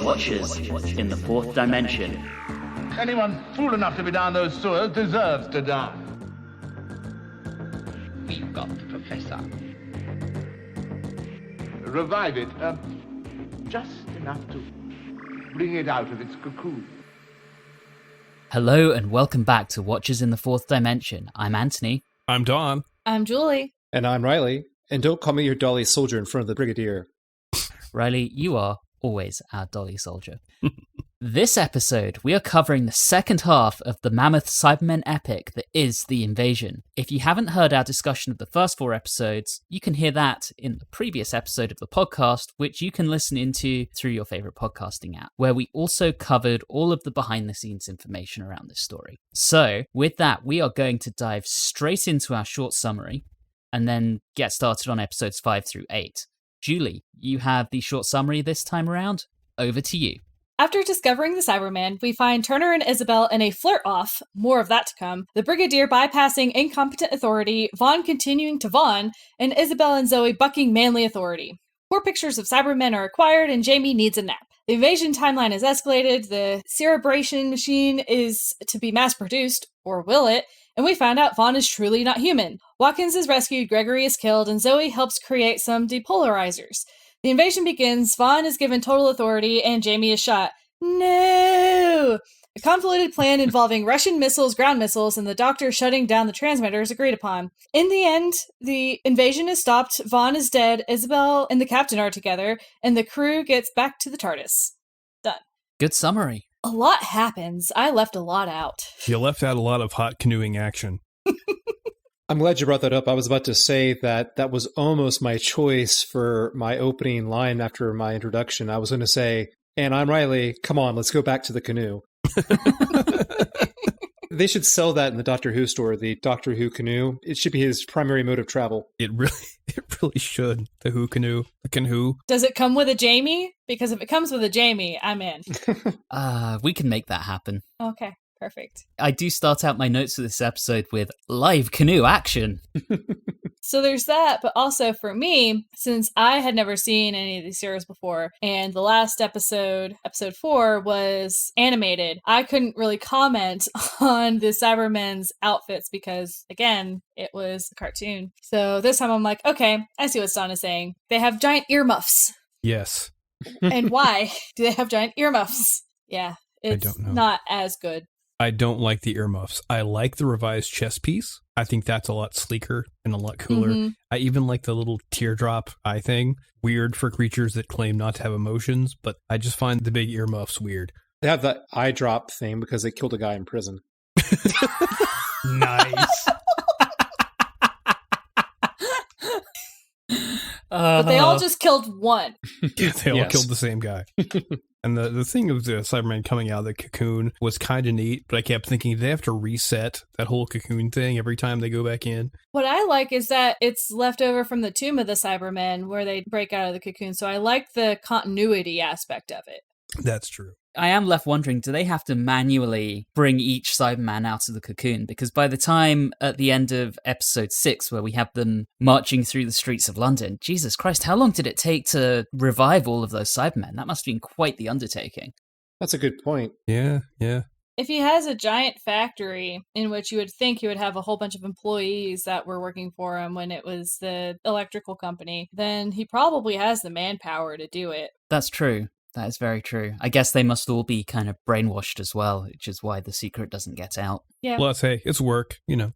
Watchers in the Fourth Dimension. Anyone fool enough to be down those sewers deserves to die. We've got the Professor. Revive it, just enough to bring it out of its cocoon. Hello and welcome back to Watchers in the Fourth Dimension. I'm Anthony. I'm Don. I'm Julie. And I'm Reilly. And don't call me your dolly soldier in front of the Brigadier. Reilly, you are always our dolly soldier. This episode, we are covering the second half of the mammoth Cybermen epic that is The Invasion. If you haven't heard our discussion of the first 4 episodes, you can hear that in the previous episode of the podcast, which you can listen into through your favorite podcasting app, where we also covered all of the behind-the-scenes information around this story. So, with that, we are going to dive straight into our short summary and then get started on episodes 5 through 8. Julie, you have the short summary this time around. Over to you. After discovering the Cybermen, we find Turner and Isobel in a flirt-off, more of that to come, the Brigadier bypassing incompetent authority, Vaughn continuing to Vaughn, and Isobel and Zoe bucking manly authority. 4 pictures of Cybermen are acquired, and Jamie needs a nap. The invasion timeline is escalated, the cerebration machine is to be mass-produced, or will it, and we find out Vaughn is truly not human. Watkins is rescued, Gregory is killed, and Zoe helps create some depolarizers. The invasion begins, Vaughn is given total authority, and Jamie is shot. No! A convoluted plan involving Russian missiles, ground missiles, and the Doctor shutting down the transmitter is agreed upon. In the end, the invasion is stopped, Vaughn is dead, Isobel and the captain are together, and the crew gets back to the TARDIS. Done. Good summary. A lot happens. I left a lot out. You left out a lot of hot canoeing action. I'm glad you brought that up. I was about to say that was almost my choice for my opening line after my introduction. I was going to say, and I'm Reilly, come on, let's go back to the canoe. They should sell that in the Doctor Who store, the Doctor Who canoe. It should be his primary mode of travel. It really should. The Who canoe. The canoe. Does it come with a Jamie? Because if it comes with a Jamie, I'm in. We can make that happen. Okay, perfect. I do start out my notes for this episode with live canoe action. So there's that, but also for me, since I had never seen any of these series before, and the last episode 4, was animated, I couldn't really comment on the Cybermen's outfits because, again, it was a cartoon. So this time I'm like, okay, I see what Don is saying. They have giant earmuffs. Yes. And why do they have giant earmuffs? Yeah, it's I don't know. Not as good. I don't like the earmuffs. I like the revised chest piece. I think that's a lot sleeker and a lot cooler. Mm-hmm. I even like the little teardrop eye thing. Weird for creatures that claim not to have emotions, but I just find the big earmuffs weird. They have that eye drop thing because they killed a guy in prison. Nice. But they all just killed one. Yeah, they all killed the same guy. And the thing of the Cybermen coming out of the cocoon was kind of neat, but I kept thinking, do they have to reset that whole cocoon thing every time they go back in? What I like is that it's left over from the Tomb of the Cybermen where they break out of the cocoon, so I like the continuity aspect of it. That's true. I am left wondering, do they have to manually bring each Cyberman out of the cocoon? Because by the time at the end of episode 6, where we have them marching through the streets of London, Jesus Christ, how long did it take to revive all of those Cybermen? That must have been quite the undertaking. That's a good point. Yeah. If he has a giant factory in which you would think he would have a whole bunch of employees that were working for him when it was the electrical company, then he probably has the manpower to do it. That's true. That is very true. I guess they must all be kind of brainwashed as well, which is why the secret doesn't get out. Yeah. Plus, hey, it's work, you know.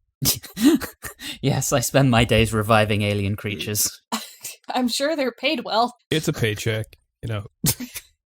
Yes, I spend my days reviving alien creatures. I'm sure they're paid well. It's a paycheck, you know.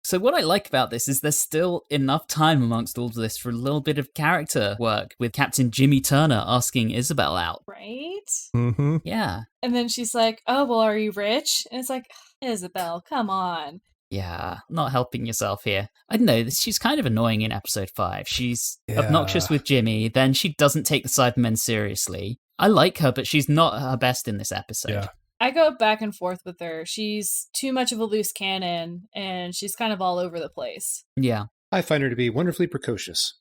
So what I like about this is there's still enough time amongst all of this for a little bit of character work with Captain Jimmy Turner asking Isobel out. Right? Mm-hmm. Yeah. And then she's like, oh, well, are you rich? And it's like, Isobel, come on. Yeah, not helping yourself here. I don't know, she's kind of annoying in episode 5. She's obnoxious with Jimmy, then she doesn't take the Cybermen seriously. I like her, but she's not her best in this episode. Yeah. I go back and forth with her. She's too much of a loose cannon, and she's kind of all over the place. Yeah. I find her to be wonderfully precocious.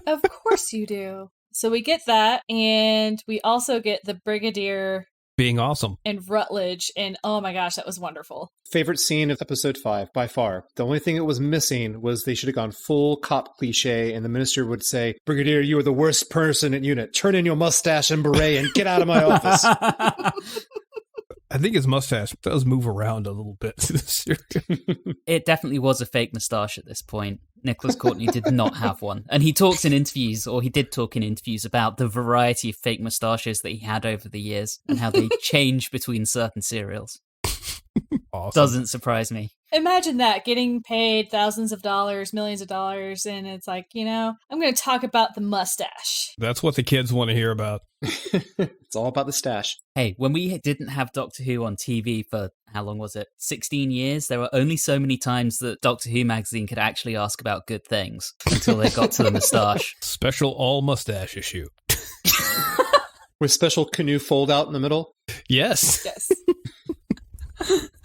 Of course you do. So we get that, and we also get the Brigadier being awesome. And Rutledge, and oh my gosh, that was wonderful. Favorite scene of episode 5, by far. The only thing that was missing was they should have gone full cop cliche, and the minister would say, Brigadier, you are the worst person in unit. Turn in your mustache and beret and get out of my office. I think his mustache does move around a little bit. It definitely was a fake moustache at this point. Nicholas Courtney did not have one. And he talks in interviews, or he did talk in interviews, about the variety of fake moustaches that he had over the years and how they change between certain serials. Awesome. Doesn't surprise me. Imagine that, getting paid thousands of dollars, millions of dollars, and it's like, I'm going to talk about the mustache. That's what the kids want to hear about. It's all about the stash. Hey, when we didn't have Doctor Who on TV for, how long was it? 16 years? There were only so many times that Doctor Who magazine could actually ask about good things until they got to the moustache. Special all mustache issue. With special canoe fold out in the middle? Yes. Yes.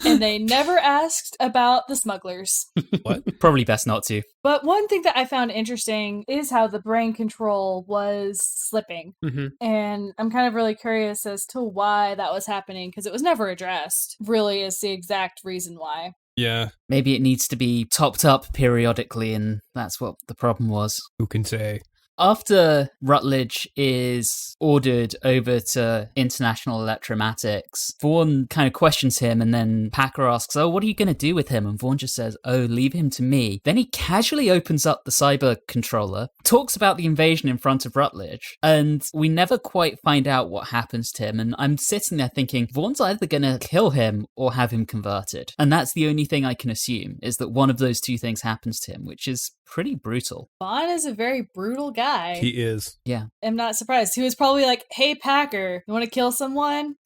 And they never asked about the smugglers. What? Probably best not to. But one thing that I found interesting is how the brain control was slipping. Mm-hmm. And I'm kind of really curious as to why that was happening, because it was never addressed, really, is the exact reason why. Yeah. Maybe it needs to be topped up periodically, and that's what the problem was. Who can say? After Rutledge is ordered over to International Electromatics, Vaughn kind of questions him, and then Packer asks, oh, what are you going to do with him? And Vaughn just says, oh, leave him to me. Then he casually opens up the cyber controller, talks about the invasion in front of Rutledge, and we never quite find out what happens to him. And I'm sitting there thinking, Vaughn's either going to kill him or have him converted. And that's the only thing I can assume, is that one of those two things happens to him, which is pretty brutal. Vaughn is a very brutal guy. He is. Yeah. I'm not surprised. He was probably like, hey, Packer, you want to kill someone?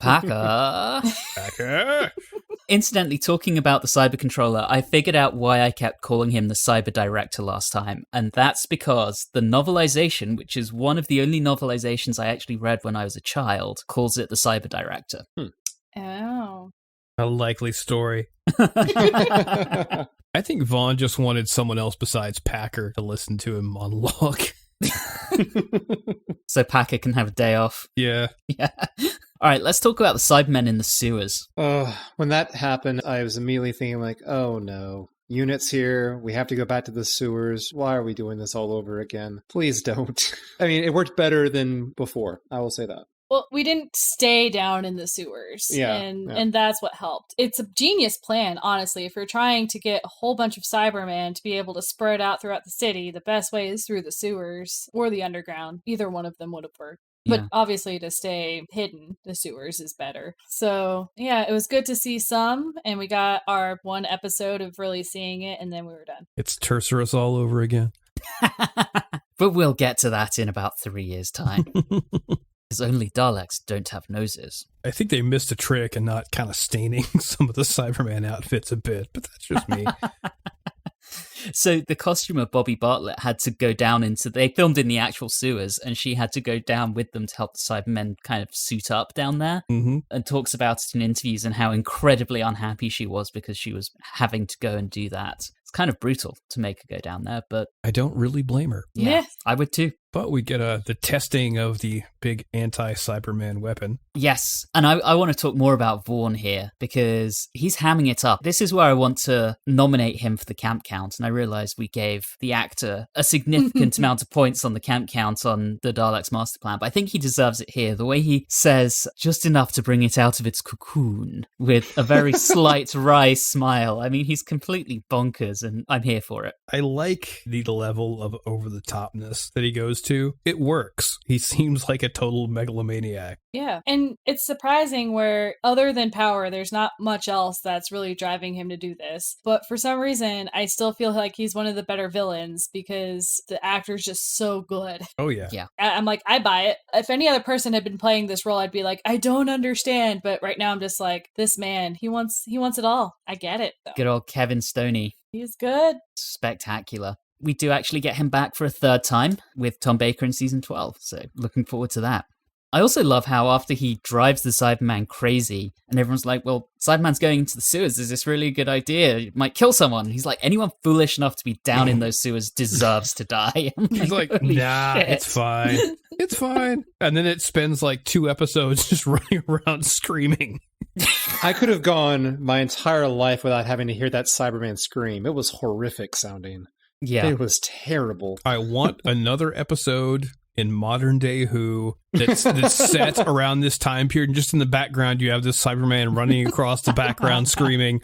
Packer. Packer. Incidentally, talking about the cyber controller, I figured out why I kept calling him the cyber director last time. And that's because the novelization, which is one of the only novelizations I actually read when I was a child, calls it the cyber director. Oh. A likely story. I think Vaughn just wanted someone else besides Packer to listen to him monologue. So Packer can have a day off. Yeah. Yeah. All right, let's talk about the Cybermen in the sewers. When that happened, I was immediately thinking like, oh no. Units here, we have to go back to the sewers. Why are we doing this all over again? Please don't. I mean, it worked better than before. I will say that. Well, we didn't stay down in the sewers, and that's what helped. It's a genius plan, honestly. If you're trying to get a whole bunch of Cybermen to be able to spread out throughout the city, the best way is through the sewers or the underground. Either one of them would have worked. But obviously to stay hidden, the sewers is better. So, yeah, it was good to see some, and we got our one episode of really seeing it, and then we were done. It's Tercerus all over again. But we'll get to that in about 3 years' time. Because only Daleks don't have noses. I think they missed a trick and not kind of staining some of the Cyberman outfits a bit, but that's just me. So the costumer, Bobby Bartlett, had to go down into... They filmed in the actual sewers, and she had to go down with them to help the Cybermen kind of suit up down there. Mm-hmm. And talks about it in interviews and how incredibly unhappy she was because she was having to go and do that. It's kind of brutal to make her go down there, but... I don't really blame her. Yeah. I would too. But we get the testing of the big anti-Cyberman weapon. Yes, and I want to talk more about Vaughn here, because he's hamming it up. This is where I want to nominate him for the camp count, and I realized we gave the actor a significant amount of points on the camp count on the Daleks master plan, but I think he deserves it here. The way he says, just enough to bring it out of its cocoon, with a very slight wry smile. I mean, he's completely bonkers, and I'm here for it. I like the level of over-the-topness that he goes to. It works. He seems like a total megalomaniac. Yeah. And it's surprising where, other than power, there's not much else that's really driving him to do this. But for some reason, I still feel like he's one of the better villains because the actor's just so good. Oh, yeah. Yeah. I'm like, I buy it. If any other person had been playing this role, I'd be like, I don't understand. But right now I'm just like, this man, he wants it all. I get it, though. Good old Kevin Stoney. He's good. Spectacular. We do actually get him back for a third time with Tom Baker in season 12, so looking forward to that. I also love how after he drives the Cyberman crazy, and everyone's like, well, Cyberman's going into the sewers. Is this really a good idea? It might kill someone. And he's like, anyone foolish enough to be down in those sewers deserves to die. He's like, nah, shit. it's fine. It's fine. And then it spends like 2 episodes just running around screaming. I could have gone my entire life without having to hear that Cyberman scream. It was horrific sounding. Yeah. It was terrible. I want another episode in modern day Who that's set around this time period, and just in the background you have this Cyberman running across the background screaming.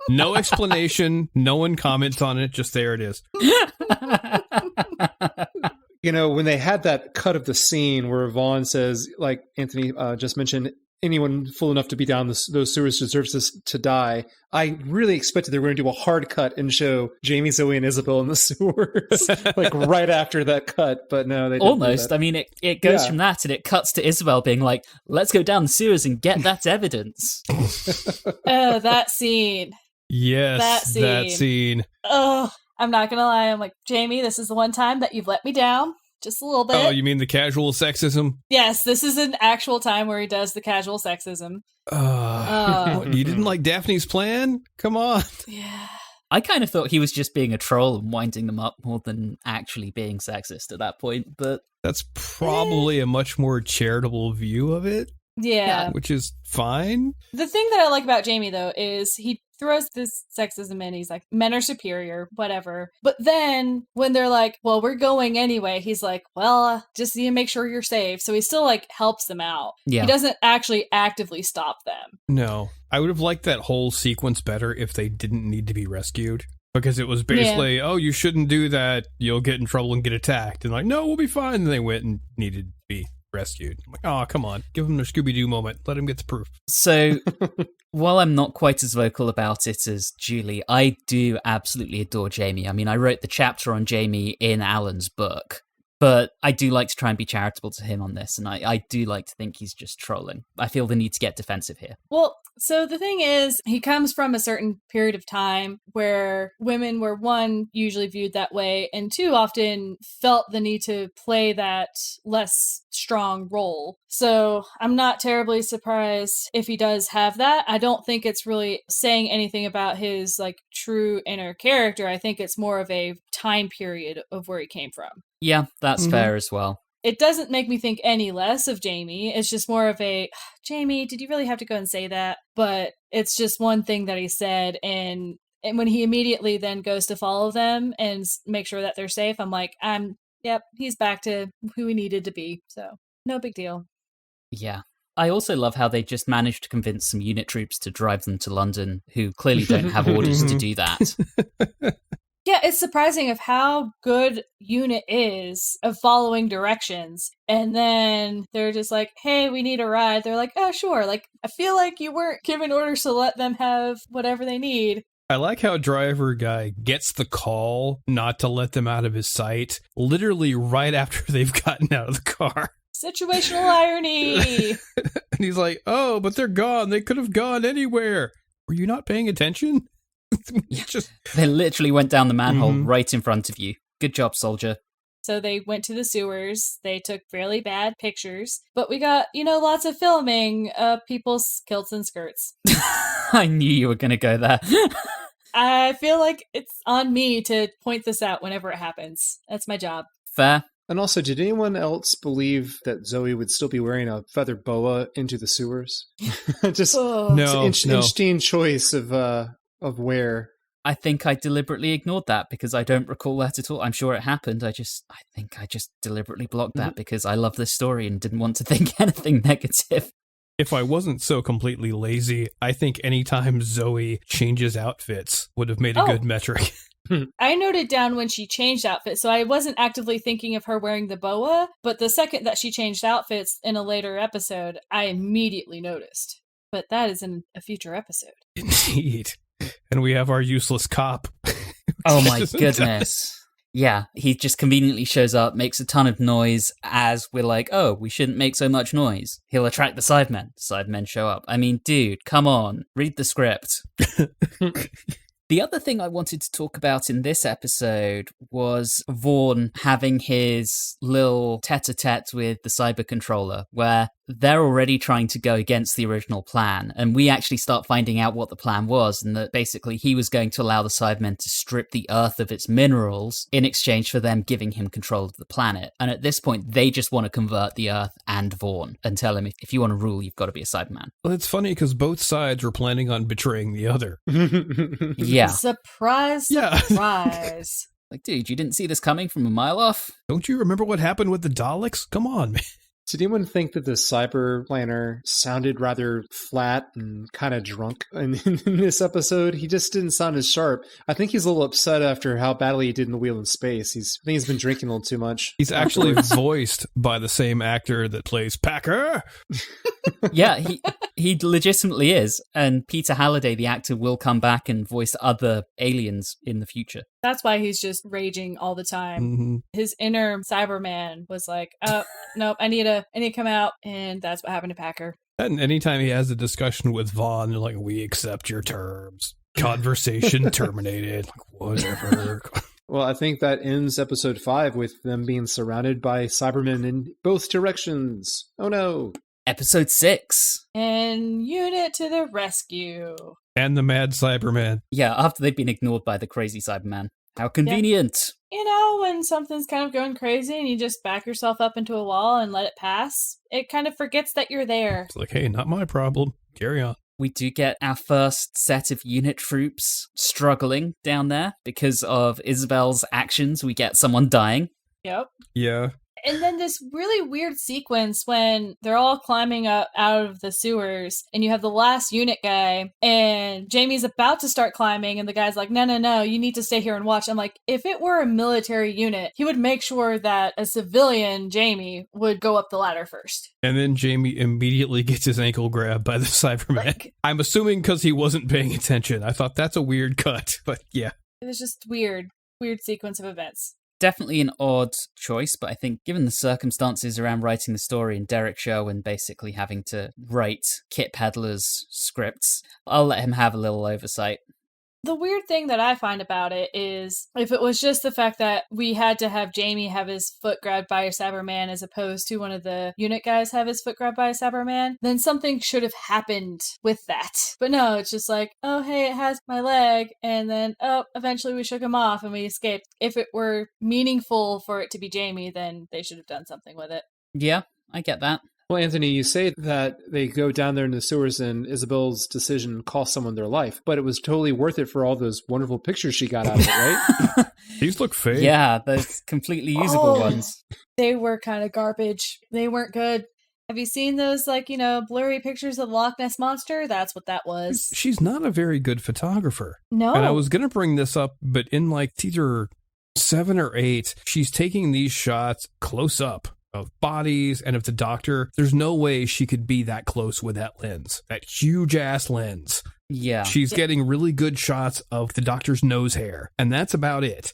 No explanation, no one comments on it, just there it is. You know, when they had that cut of the scene where Vaughn says, like Anthony just mentioned, anyone fool enough to be down those sewers deserves to die, I really expected they were going to do a hard cut and show Jamie, Zoe, and Isobel in the sewers, like right after that cut. But no, they didn't. Almost. I mean, it goes from that and it cuts to Isobel being like, let's go down the sewers and get that evidence. Oh, that scene. Yes, that scene. Oh, I'm not going to lie. I'm like, Jamie, this is the one time that you've let me down. Just a little bit. Oh, you mean the casual sexism? Yes, this is an actual time where he does the casual sexism. You didn't like Daphne's plan? Come on. Yeah. I kind of thought he was just being a troll and winding them up more than actually being sexist at that point, but... That's probably a much more charitable view of it. Yeah. Which is fine. The thing that I like about Jamie, though, is he throws this sexism in. He's like, men are superior, whatever. But then when they're like, well, we're going anyway, he's like, well, just need to make sure you're safe. So he still like helps them out. Yeah. He doesn't actually actively stop them. No. I would have liked that whole sequence better if they didn't need to be rescued. Because it was basically, oh, you shouldn't do that. You'll get in trouble and get attacked. And like, no, we'll be fine. And they went and needed to be rescued. I'm like, oh, come on. Give them their Scooby-Doo moment. Let them get the proof. So, while I'm not quite as vocal about it as Julie, I do absolutely adore Jamie. I mean, I wrote the chapter on Jamie in Alan's book, but I do like to try and be charitable to him on this, and I do like to think he's just trolling. I feel the need to get defensive here. Well, so the thing is, he comes from a certain period of time where women were, one, usually viewed that way, and two, often felt the need to play that less strong role. So I'm not terribly surprised if he does have that. I don't think it's really saying anything about his like true inner character. I think it's more of a time period of where he came from. Yeah, that's fair as well. It doesn't make me think any less of Jamie. It's just more of a, Jamie, did you really have to go and say that? But it's just one thing that he said. And when he immediately then goes to follow them and make sure that they're safe, I'm like, yep, he's back to who he needed to be. So no big deal. Yeah. I also love how they just managed to convince some unit troops to drive them to London, who clearly don't have orders to do that. Yeah, it's surprising of how good UNIT is of following directions. And then they're just like, hey, we need a ride. They're like, oh, sure. Like, I feel like you weren't given orders to let them have whatever they need. I like how driver guy gets the call not to let them out of his sight, literally right after they've gotten out of the car. Situational irony. And he's like, oh, but they're gone. They could have gone anywhere. Were you not paying attention? They literally went down the manhole right in front of you. Good job, soldier. So they went to the sewers. They took fairly bad pictures. But we got, lots of filming of people's kilts and skirts. I knew you were going to go there. I feel like it's on me to point this out whenever it happens. That's my job. Fair. And also, did anyone else believe that Zoe would still be wearing a feather boa into the sewers? Just interesting choice of wear. I think I deliberately ignored that because I don't recall that at all. I'm sure it happened. I think I just deliberately blocked that because I love this story and didn't want to think anything negative. If I wasn't so completely lazy, I think anytime Zoe changes outfits would have made a good metric. I noted down when she changed outfits, so I wasn't actively thinking of her wearing the boa, but the second that she changed outfits in a later episode, I immediately noticed. But that is in a future episode. Indeed. And we have our useless cop. Oh my goodness. Yeah, he just conveniently shows up, makes a ton of noise as we're like, oh, we shouldn't make so much noise. He'll attract the Cybermen. Cybermen show up. I mean, dude, come on, read the script. The other thing I wanted to talk about in this episode was Vaughn having his little tete-a-tete with the cyber controller, where they're already trying to go against the original plan. And we actually start finding out what the plan was, and that basically he was going to allow the Cybermen to strip the Earth of its minerals in exchange for them giving him control of the planet. And at this point, they just want to convert the Earth and Vaughn and tell him, if you want to rule, you've got to be a Cyberman. Well, it's funny because both sides were planning on betraying the other. Yeah. Surprise, Yeah. surprise. Like, dude, you didn't see this coming from a mile off? Don't you remember what happened with the Daleks? Come on, man. Did anyone think that the cyber planner sounded rather flat and kind of drunk in this episode? He just didn't sound as sharp. I think he's a little upset after how badly he did in The Wheel in Space. I think he's been drinking a little too much. He's actually voiced by the same actor that plays Packer. Yeah, he legitimately is. And Peter Halliday, the actor, will come back and voice other aliens in the future. That's why he's just raging all the time. Mm-hmm. His inner Cyberman was like, oh, nope, I need to come out. And that's what happened to Packer. And anytime he has a discussion with Vaughn, they're like, we accept your terms. Conversation terminated. Like, whatever. Well, I think that ends episode 5 with them being surrounded by Cybermen in both directions. Oh no. Episode 6. And unit to the rescue. And the mad Cyberman. Yeah, after they've been ignored by the crazy Cyberman. How convenient. You know, when something's kind of going crazy and you just back yourself up into a wall and let it pass, it kind of forgets that you're there. It's like, hey, not my problem. Carry on. We do get our first set of unit troops struggling down there because of Isobel's actions. We get someone dying. Yep. Yeah. And then this really weird sequence when they're all climbing up out of the sewers and you have the last unit guy and Jamie's about to start climbing and the guy's like, no, you need to stay here and watch. I'm like, if it were a military unit, he would make sure that a civilian, Jamie, would go up the ladder first. And then Jamie immediately gets his ankle grabbed by the Cyberman. Like, I'm assuming because he wasn't paying attention. I thought that's a weird cut, but yeah. it was just weird sequence of events. Definitely an odd choice, but I think given the circumstances around writing the story and Derek Sherwin basically having to write Kit Pedler's scripts, I'll let him have a little oversight. The weird thing that I find about it is if it was just the fact that we had to have Jamie have his foot grabbed by a Cyberman as opposed to one of the unit guys have his foot grabbed by a Cyberman, then something should have happened with that. But no, it's just like, oh, hey, it has my leg. And then, oh, eventually we shook him off and we escaped. If it were meaningful for it to be Jamie, then they should have done something with it. Yeah, I get that. Well, Anthony, you say that they go down there in the sewers and Isabel's decision cost someone their life, but it was totally worth it for all those wonderful pictures she got out of it, right? These look fake. Yeah, those completely usable ones. They were kind of garbage. They weren't good. Have you seen those, blurry pictures of the Loch Ness Monster? That's what that was. She's not a very good photographer. No. And I was going to bring this up, but in it's either 7 or 8, she's taking these shots close up of bodies and of the doctor. There's no way she could be that close with that lens, that huge ass lens. Yeah. She's getting really good shots of the doctor's nose hair, and that's about it.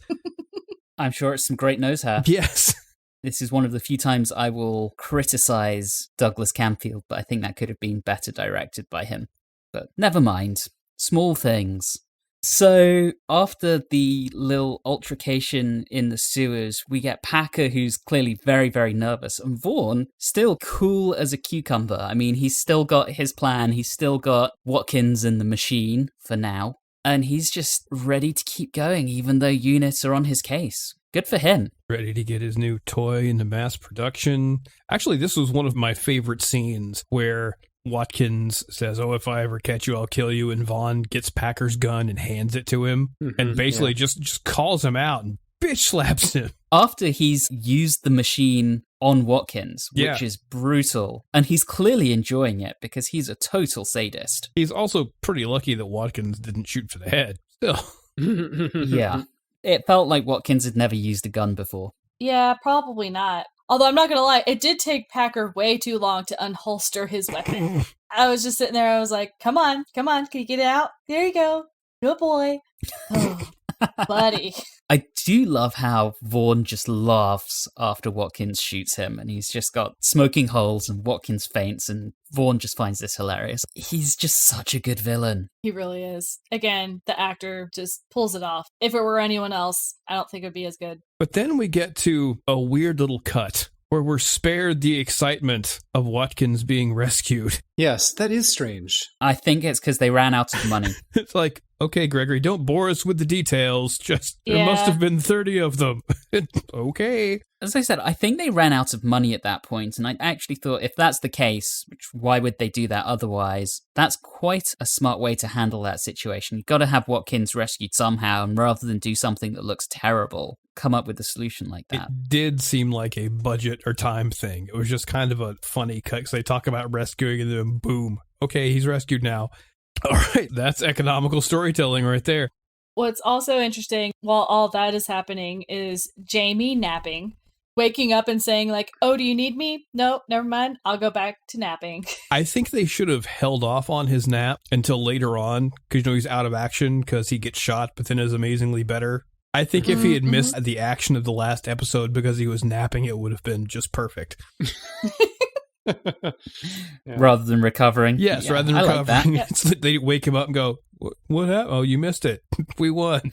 I'm sure it's some great nose hair. Yes. This is one of the few times I will criticize Douglas Camfield, but I think that could have been better directed by him. But never mind. Small things. So, after the little altercation in the sewers, we get Packer, who's clearly very, very nervous, and Vaughn, still cool as a cucumber. I mean, he's still got his plan, he's still got Watkins and the machine, for now, and he's just ready to keep going, even though units are on his case. Good for him. Ready to get his new toy into mass production. Actually, this was one of my favorite scenes where Watkins says, oh, if I ever catch you, I'll kill you. And Vaughn gets Packer's gun and hands it to him and basically just calls him out and bitch slaps him. After he's used the machine on Watkins, which is brutal, and he's clearly enjoying it because he's a total sadist. He's also pretty lucky that Watkins didn't shoot for the head. Still. Yeah. It felt like Watkins had never used a gun before. Yeah, probably not. Although I'm not going to lie, it did take Packer way too long to unholster his weapon. I was just sitting there, I was like, come on, can you get it out? There you go. Good boy. Oh, buddy. I do love how Vaughn just laughs after Watkins shoots him, and he's just got smoking holes and Watkins faints, and Vaughn just finds this hilarious. He's just such a good villain. He really is. Again, the actor just pulls it off. If it were anyone else, I don't think it would be as good. But then we get to a weird little cut where we're spared the excitement of Watkins being rescued. Yes, that is strange. I think it's because they ran out of money. It's like, okay, Gregory, don't bore us with the details. Just, there Yeah. must have been 30 of them. Okay. As I said, I think they ran out of money at that point, and I actually thought if that's the case, which why would they do that otherwise? That's quite a smart way to handle that situation. You've got to have Watkins rescued somehow, and rather than do something that looks terrible, come up with a solution like that. It did seem like a budget or time thing. It was just kind of a funny cut because they talk about rescuing and then boom. Okay, he's rescued now. All right, that's economical storytelling right there. What's also interesting while all that is happening is Jamie napping, waking up and saying like, oh, do you need me? No, never mind. I'll go back to napping. I think they should have held off on his nap until later on because, he's out of action because he gets shot, but then is amazingly better. I think if he had missed the action of the last episode because he was napping, it would have been just perfect. Rather than recovering. Yes, Yeah, rather than I like that. recovering. It's like they wake him up and go, what happened? Oh, you missed it. We won.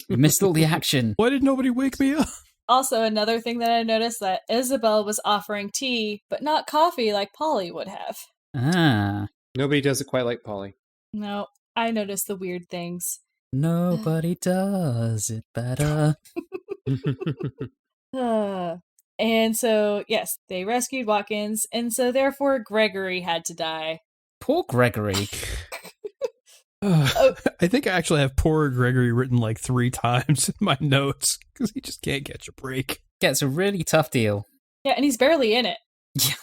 You missed all the action. Why did nobody wake me up? Also, another thing that I noticed that Isobel was offering tea, but not coffee like Polly would have. Ah. Nobody does it quite like Polly. No, I noticed the weird things. Nobody does it better. And so, yes, they rescued Watkins, and so therefore Gregory had to die. Poor Gregory. I think I actually have poor Gregory written like 3 times in my notes because he just can't catch a break. Gets a really tough deal. Yeah, and he's barely in it. Yeah.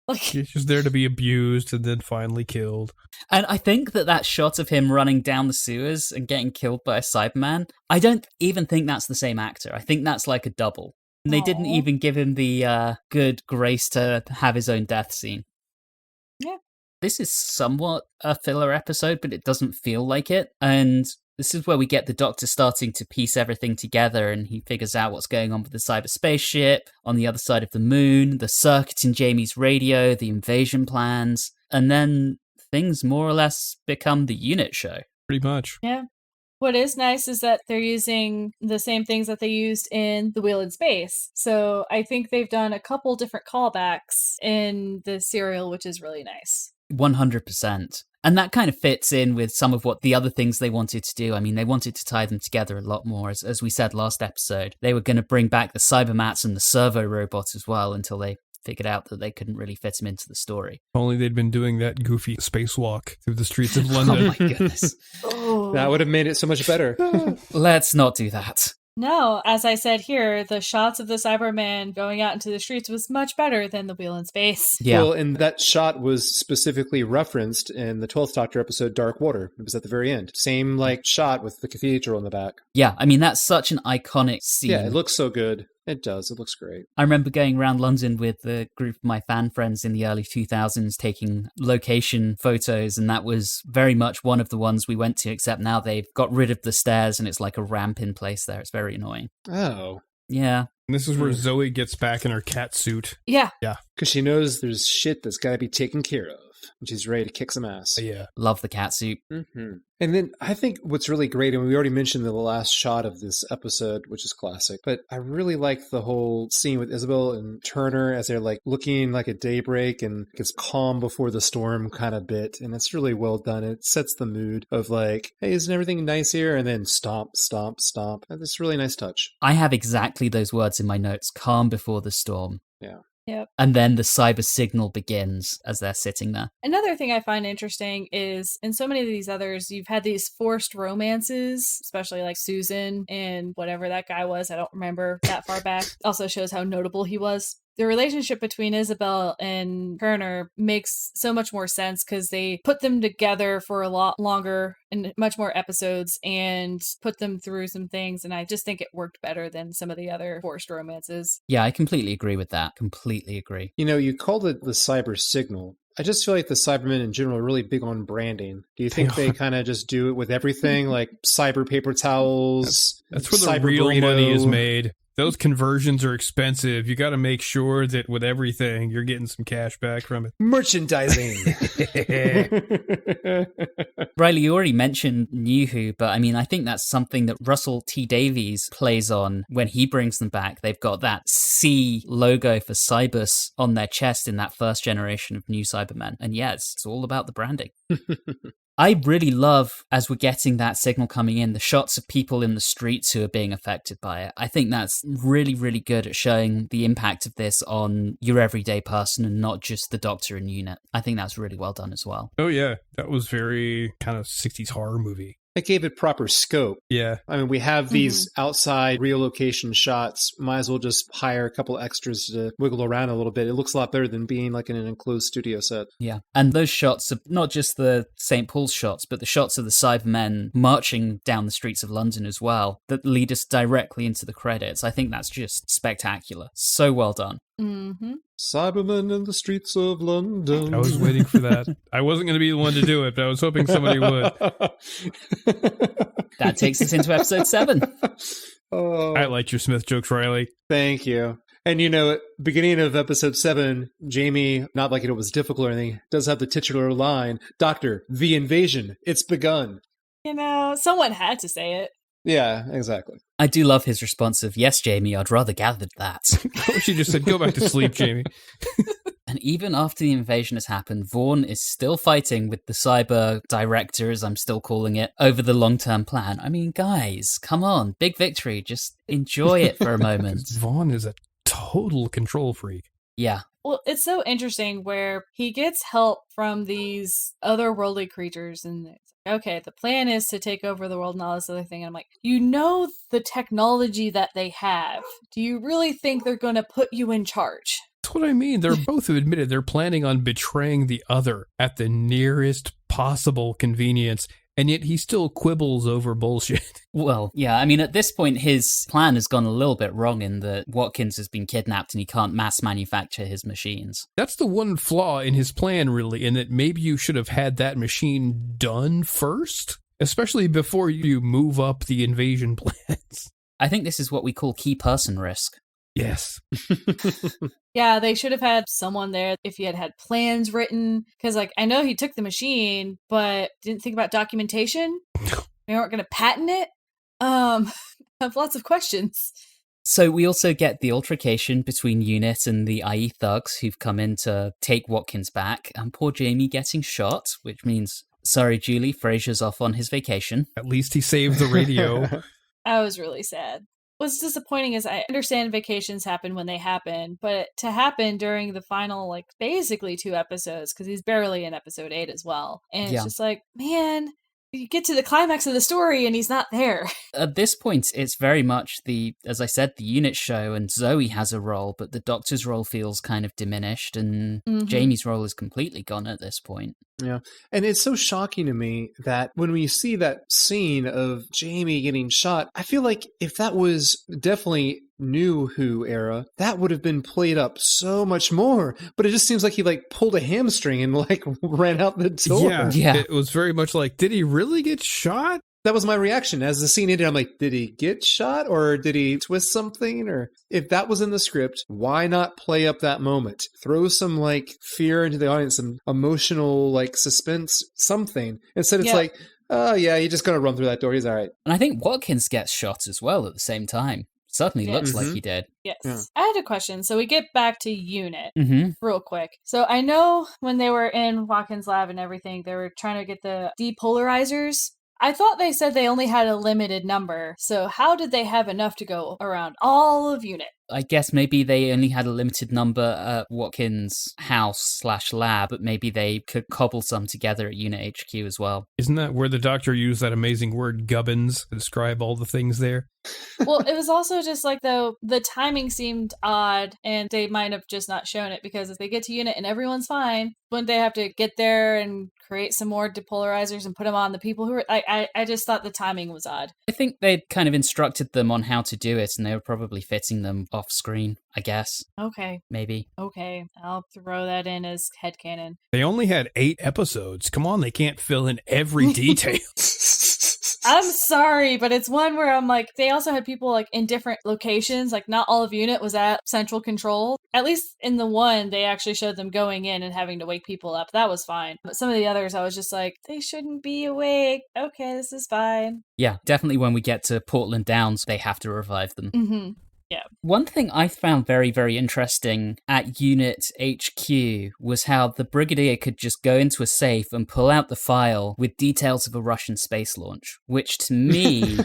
Like, He's just there to be abused and then finally killed. And I think that shot of him running down the sewers and getting killed by a Cyberman, I don't even think that's the same actor. I think that's like a double. And they didn't Aw. even give him the good grace to have his own death scene. Yeah. This is somewhat a filler episode, but it doesn't feel like it. And this is where we get the Doctor starting to piece everything together, and he figures out what's going on with the cyber spaceship, on the other side of the moon, the circuit in Jamie's radio, the invasion plans, and then things more or less become the unit show. Pretty much. yeah. What is nice is that they're using the same things that they used in The Wheel in Space. So I think they've done a couple different callbacks in the serial, which is really nice. 100%. And that kind of fits in with some of what the other things they wanted to do. I mean, they wanted to tie them together a lot more. As we said last episode, they were going to bring back the Cybermats and the servo robot as well until they figured out that they couldn't really fit him into the story. Only they'd been doing that goofy spacewalk through the streets of London. Oh my goodness. That would have made it so much better. Let's not do that. No, as I said here, the shots of the Cyberman going out into the streets was much better than The Wheel in Space. Yeah. Well, and that shot was specifically referenced in the 12th Doctor episode Dark Water. It was at the very end. Same shot with the cathedral in the back. Yeah, I mean, that's such an iconic scene. Yeah, it looks so good. It does. It looks great. I remember going around London with a group of my fan friends in the early 2000s taking location photos, and that was very much one of the ones we went to, except now they've got rid of the stairs and it's like a ramp in place there. It's very annoying. Oh. Yeah. And this is where Zoe gets back in her cat suit. Yeah. Because she knows there's shit that's got to be taken care of. And she's ready to kick some ass. Yeah. Love the cat suit. Mm-hmm. And then I think what's really great, and we already mentioned the last shot of this episode, which is classic, but I really like the whole scene with Isobel and Turner as they're looking at daybreak and it's calm before the storm kind of bit. And it's really well done. It sets the mood of hey, isn't everything nice here? And then stomp, stomp, stomp. It's a really nice touch. I have exactly those words in my notes. Calm before the storm. Yeah. Yep. And then the cyber signal begins as they're sitting there. Another thing I find interesting is in so many of these others, you've had these forced romances, especially like Susan and whatever that guy was. I don't remember that far back. Also shows how notable he was. The relationship between Isobel and Turner makes so much more sense because they put them together for a lot longer and much more episodes and put them through some things. And I just think it worked better than some of the other forced romances. Yeah, I completely agree with that. Completely agree. You called it the cyber signal. I just feel like the Cybermen in general are really big on branding. Do you think they kind of just do it with everything, like cyber paper towels? That's where the cyber real burrito? Money is made. Those conversions are expensive. You got to make sure that with everything, you're getting some cash back from it. Merchandising. Reilly, you already mentioned New Who, but I mean, I think that's something that Russell T Davies plays on when he brings them back. They've got that C logo for Cybus on their chest in that first generation of new Cybermen. And yeah, it's all about the branding. I really love, as we're getting that signal coming in, the shots of people in the streets who are being affected by it. I think that's really, really good at showing the impact of this on your everyday person and not just the Doctor and unit. I think that's really well done as well. Oh, yeah. That was very kind of 60s horror movie. It gave it proper scope. Yeah. I mean, we have these outside real location shots. Might as well just hire a couple extras to wiggle around a little bit. It looks a lot better than being like in an enclosed studio set. Yeah. And those shots are not just the St. Paul's shots, but the shots of the Cybermen marching down the streets of London as well that lead us directly into the credits. I think that's just spectacular. So well done. Mm-hmm. Cybermen in the streets of London. I was waiting for that. I wasn't going to be the one to do it, but I was hoping somebody would. That takes us into episode 7. Oh, I like your Smith jokes, Reilly. thank you. And you know, beginning of episode 7, Jamie, not like it was difficult or anything, does have the titular line, "Doctor, the invasion, it's begun." You know, someone had to say it. Yeah, exactly. I do love his response of, "Yes, Jamie, I'd rather gathered that." She just said, go back to sleep, Jamie. And even after the invasion has happened, Vaughn is still fighting with the cyber director, as I'm still calling it, over the long-term plan. I mean, guys, come on, big victory. Just enjoy it for a moment. Vaughn is a total control freak. Yeah. Well, it's so interesting where he gets help from these otherworldly creatures, and it's like, okay, the plan is to take over the world and all this other thing. And I'm like, you know the technology that they have. Do you really think they're going to put you in charge? That's what I mean. They're both admitted they're planning on betraying the other at the nearest possible convenience, and yet he still quibbles over bullshit. Well, yeah, I mean, at this point, his plan has gone a little bit wrong in that Watkins has been kidnapped and he can't mass manufacture his machines. That's the one flaw in his plan, really, in that maybe you should have had that machine done first, especially before you move up the invasion plans. I think this is what we call key person risk. Yes. Yeah, they should have had someone there if he had had plans written. Because, like, I know he took the machine, but didn't think about documentation. They weren't going to patent it. I have lots of questions. So we also get the altercation between Unit and the IE thugs who've come in to take Watkins back, and poor Jamie getting shot, which means, sorry, Julie, Fraser's off on his vacation. At least he saved the radio. I was really sad. What's disappointing is I understand vacations happen when they happen, but to happen during the final, like, basically 2 episodes, because he's barely in episode 8 as well. And it's just like, man, you get to the climax of the story and he's not there. At this point, it's very much as I said, the Unit show, and Zoe has a role, but the Doctor's role feels kind of diminished, and Jamie's role is completely gone at this point. Yeah. And it's so shocking to me that when we see that scene of Jamie getting shot, I feel like if that was definitely New Who era, that would have been played up so much more. But it just seems like he like pulled a hamstring and like ran out the door. Yeah. It was very much like, did he really get shot? That was my reaction. As the scene ended, I'm like, did he get shot or did he twist something? Or if that was in the script, why not play up that moment? Throw some like fear into the audience, some emotional like suspense, something. Instead it's like, oh yeah, he's just going to run through that door. He's all right. And I think Watkins gets shot as well at the same time. Certainly looks like he did. Yes. Yeah. I had a question. So we get back to Unit real quick. So I know when they were in Watkins' lab and everything, they were trying to get the depolarizers. I thought they said they only had a limited number. So how did they have enough to go around all of Unit? I guess maybe they only had a limited number at Watkins' house/lab, but maybe they could cobble some together at Unit HQ as well. Isn't that where the Doctor used that amazing word gubbins to describe all the things there? Well, it was also just like, though, the timing seemed odd, and they might have just not shown it, because if they get to Unit and everyone's fine, wouldn't they have to get there and create some more depolarizers and put them on the people who were... I just thought the timing was odd. I think they'd kind of instructed them on how to do it, and they were probably fitting them off screen, I guess. Okay. Maybe. Okay. I'll throw that in as headcanon. They only had 8 episodes. Come on, they can't fill in every detail. I'm sorry, but it's one where I'm like, they also had people like in different locations. Like not all of unit was at central control. At least in the one, they actually showed them going in and having to wake people up. That was fine. But some of the others, I was just like, they shouldn't be awake. Okay, this is fine. Yeah, definitely when we get to Portland Downs, they have to revive them. Mm-hmm. Yeah. One thing I found very, very interesting at Unit HQ was how the Brigadier could just go into a safe and pull out the file with details of a Russian space launch, which to me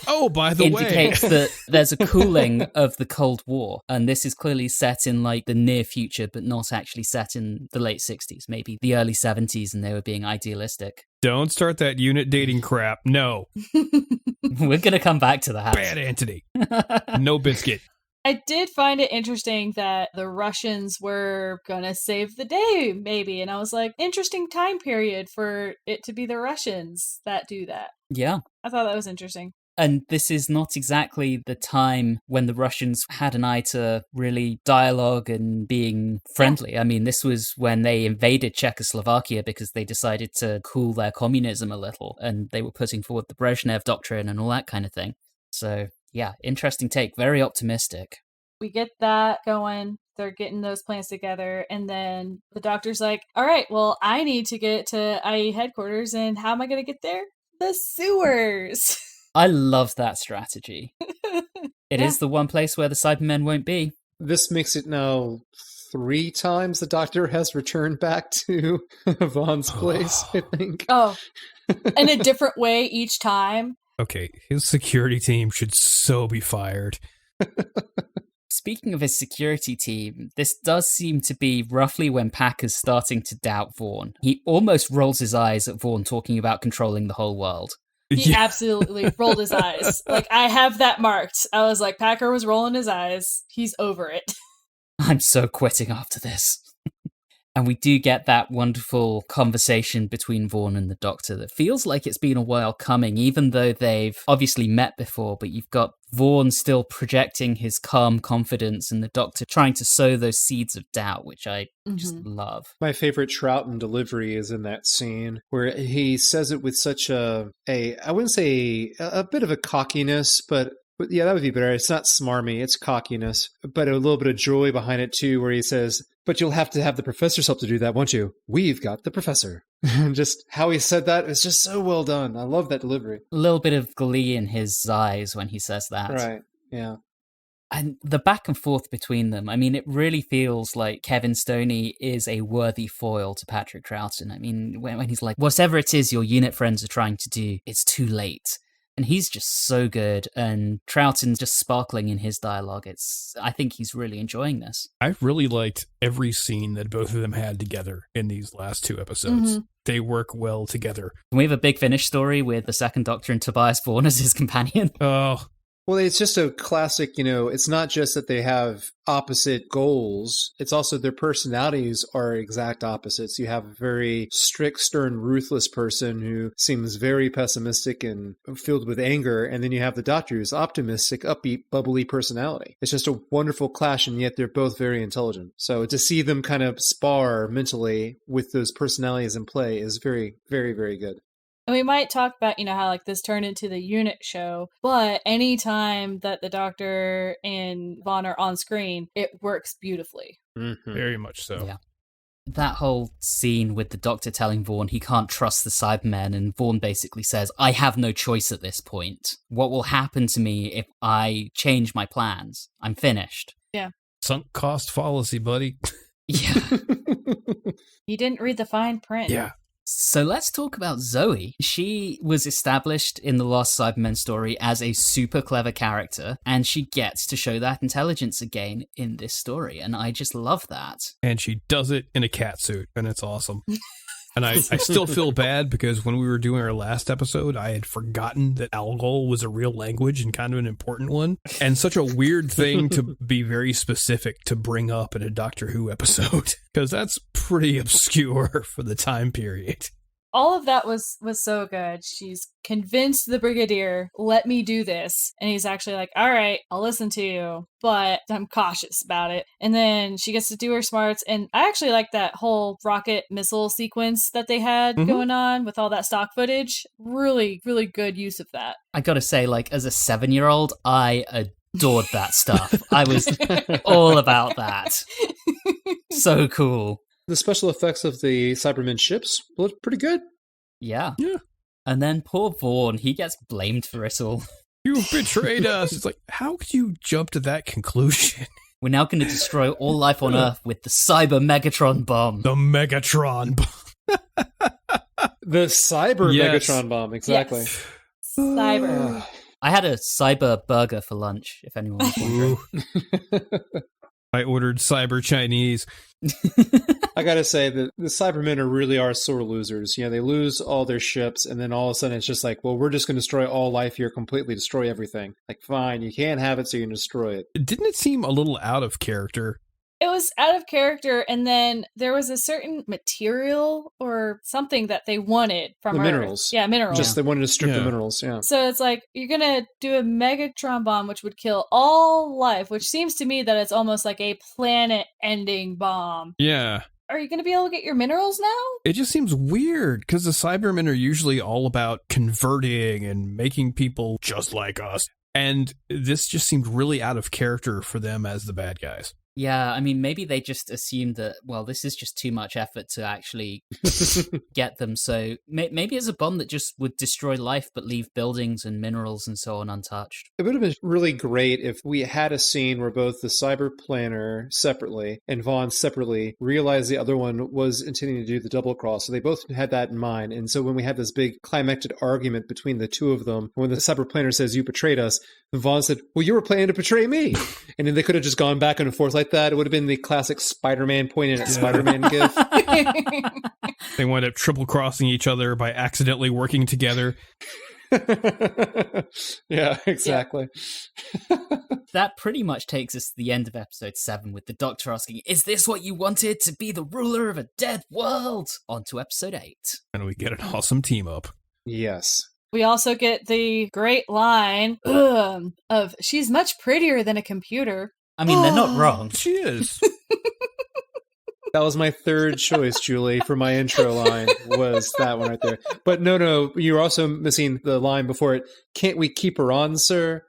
Oh, by the indicates way, that there's a cooling of the Cold War. And this is clearly set in like the near future, but not actually set in the late 60s, maybe the early 70s, and they were being idealistic. don't start that unit dating crap. No. We're going to come back to that. Bad Anthony. No biscuit. I did find it interesting that the Russians were gonna save the day, maybe. And I was like, interesting time period for it to be the Russians that do that. Yeah. I thought that was interesting. And this is not exactly the time when the Russians had an eye to really dialogue and being friendly. I mean, this was when they invaded Czechoslovakia because they decided to cool their communism a little, and they were putting forward the Brezhnev doctrine and all that kind of thing. So, yeah, interesting take. Very optimistic. We get that going. They're getting those plans together. And then the doctor's like, all right, well, I need to get to IE headquarters. And how am I going to get there? The sewers. I love that strategy. It is the one place where the Cybermen won't be. This makes it now 3 times the Doctor has returned back to Vaughn's place, I think. Oh, in a different way each time. Okay, his security team should so be fired. Speaking of his security team, this does seem to be roughly when Packer's starting to doubt Vaughn. He almost rolls his eyes at Vaughn talking about controlling the whole world. He absolutely rolled his eyes. Like, I have that marked. I was like, Packer was rolling his eyes. He's over it. I'm so quitting after this. And we do get that wonderful conversation between Vaughn and the Doctor that feels like it's been a while coming, even though they've obviously met before, but you've got Vaughn still projecting his calm confidence and the Doctor trying to sow those seeds of doubt, which I just love. My favorite Troughton delivery is in that scene where he says it with such I wouldn't say a bit of a cockiness, but yeah, that would be better. It's not smarmy, it's cockiness, but a little bit of joy behind it too, where he says, but you'll have to have the professor's help to do that, won't you? We've got the professor. Just how he said that is just so well done. I love that delivery. A little bit of glee in his eyes when he says that. Right, yeah. And the back and forth between them, I mean, it really feels like Kevin Stoney is a worthy foil to Patrick Troughton. I mean, when he's like, whatever it is your unit friends are trying to do, it's too late. And he's just so good, and Troughton's just sparkling in his dialogue. I think he's really enjoying this. I really liked every scene that both of them had together in these last 2 episodes. They work well together. And we have a big finish story with the Second Doctor and Tobias Vaughn as his companion. Oh, Well, it's just a classic, it's not just that they have opposite goals. It's also their personalities are exact opposites. You have a very strict, stern, ruthless person who seems very pessimistic and filled with anger. And then you have the Doctor who's optimistic, upbeat, bubbly personality. It's just a wonderful clash, and yet they're both very intelligent. So to see them kind of spar mentally with those personalities in play is very, very, very good. And we might talk about, how like this turned into the unit show, but anytime that the Doctor and Vaughn are on screen, it works beautifully. very much so. Yeah. That whole scene with the Doctor telling Vaughn he can't trust the Cybermen, and Vaughn basically says, I have no choice at this point. What will happen to me if I change my plans? I'm finished. Yeah. Sunk cost fallacy, buddy. Yeah. You didn't read the fine print. Yeah. So let's talk about Zoe. She was established in the Lost Cybermen story as a super clever character, and she gets to show that intelligence again in this story, and I just love that. And she does it in a catsuit, and it's awesome. And I still feel bad because when we were doing our last episode, I had forgotten that Algol was a real language and kind of an important one. And such a weird thing to be very specific to bring up in a Doctor Who episode, because that's pretty obscure for the time period. All of that was so good. She's convinced the Brigadier, let me do this. And he's actually like, all right, I'll listen to you, but I'm cautious about it. And then she gets to do her smarts. And I actually like that whole rocket missile sequence that they had going on with all that stock footage. Really, really good use of that. I gotta say, like, as a 7-year-old, I adored that stuff. I was all about that. So cool. The special effects of the Cybermen ships look pretty good. Yeah. And then poor Vaughn, he gets blamed for it all. You've betrayed us. It's like, how could you jump to that conclusion? We're now going to destroy all life on Earth with the Cyber Megatron bomb. The Megatron bomb. The Cyber Megatron bomb, exactly. Yes. Cyber. I had a cyber burger for lunch, if anyone was wondering. I ordered cyber Chinese. I gotta say that the Cybermen really are sore losers. You know, they lose all their ships, and then all of a sudden it's just like, well, we're just going to destroy all life here, completely destroy everything. Like, fine, you can't have it, so you can destroy it. Didn't it seem a little out of character? It was out of character, and then there was a certain material or something that they wanted from The Earth. minerals. Yeah, minerals. Just they wanted to strip the minerals, yeah. So it's like, you're gonna do a Megatron bomb, which would kill all life, which seems to me that it's almost like a planet-ending bomb. Yeah. Are you gonna be able to get your minerals now? It just seems weird, because the Cybermen are usually all about converting and making people just like us. And this just seemed really out of character for them as the bad guys. Yeah, I mean, maybe they just assumed that, well, this is just too much effort to actually get them. So maybe it's a bomb that just would destroy life but leave buildings and minerals and so on untouched. It would have been really great if we had a scene where both the Cyber Planner separately and Vaughn separately realized the other one was intending to do the double cross. So they both had that in mind. And so when we had this big climactic argument between the two of them, when the Cyber Planner says, you betrayed us, Vaughn said, well, you were planning to betray me. And then they could have just gone back and forth like that. It would have been the classic Spider-Man pointing at Spider-Man gif. They wind up triple crossing each other by accidentally working together. Yeah, exactly. That pretty much takes us to the end of episode 7 with the Doctor asking, is this what you wanted, to be the ruler of a dead world? On to episode 8. And we get an awesome team up. Yes. We also get the great line of, she's much prettier than a computer. I mean, they're not wrong. She is. That was my third choice, Julie, for my intro line, was that one right there. But no, you're also missing the line before it. Can't we keep her on, sir?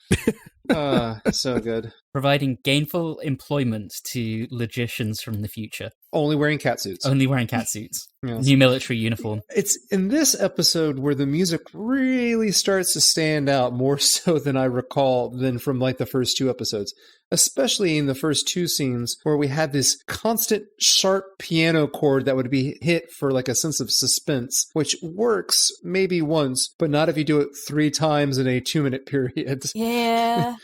So good. Providing gainful employment to logicians from the future. Only wearing catsuits. Only wearing catsuits. Yes. New military uniform. It's in this episode where the music really starts to stand out more so than I recall than from like the first 2 episodes. Especially in the first 2 scenes where we had this constant sharp piano chord that would be hit for like a sense of suspense, which works maybe once, but not if you do it 3 times in a 2-minute period. Yeah.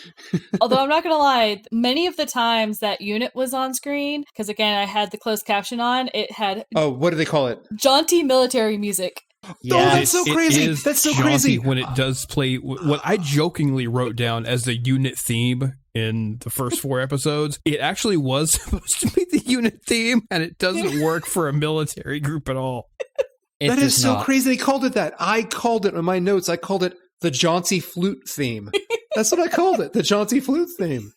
Although I'm not going to lie, many of the times that unit was on screen, because again, I had the closed caption on, it had... Oh, what do they call it? Jaunty military music. Yeah, oh, that's so crazy. That's so crazy. When it does play what I jokingly wrote down as the unit theme in the first 4 episodes, it actually was supposed to be the unit theme, and it doesn't work for a military group at all. That is so crazy. They called it that. I called it in my notes. I called it the jaunty flute theme. That's what I called it. The jaunty flute theme.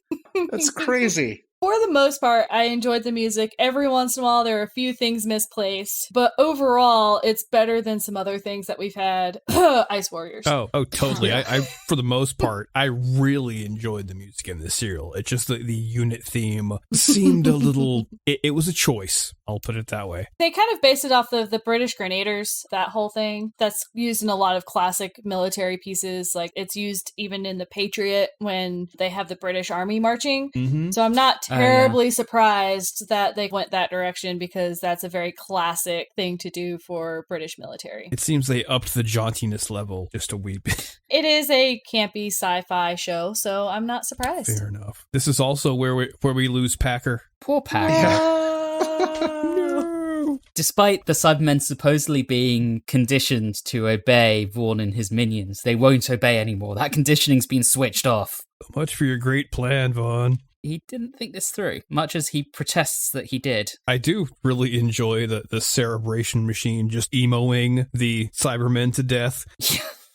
That's crazy. For the most part, I enjoyed the music. Every once in a while, there are a few things misplaced, but overall, it's better than some other things that we've had. Ice Warriors. Oh, totally. I for the most part, I really enjoyed the music in this serial. It's just the unit theme seemed a little... It was a choice. I'll put it that way. They kind of based it off of the British Grenadiers, that whole thing. That's used in a lot of classic military pieces. Like, it's used even in the Patriot when they have the British Army marching. Mm-hmm. So I'm not terribly surprised that they went that direction, because that's a very classic thing to do for British military. It seems they upped the jauntiness level just a wee bit. It is a campy sci-fi show, so I'm not surprised. Fair enough. This is also where we lose Packer. Poor Packer. No. Despite the Cybermen supposedly being conditioned to obey Vaughn and his minions, they won't obey anymore. That conditioning's been switched off. So much for your great plan, Vaughn. he didn't think this through, much as he protests that he did. I do really enjoy the cerebration machine just emoing the Cybermen to death.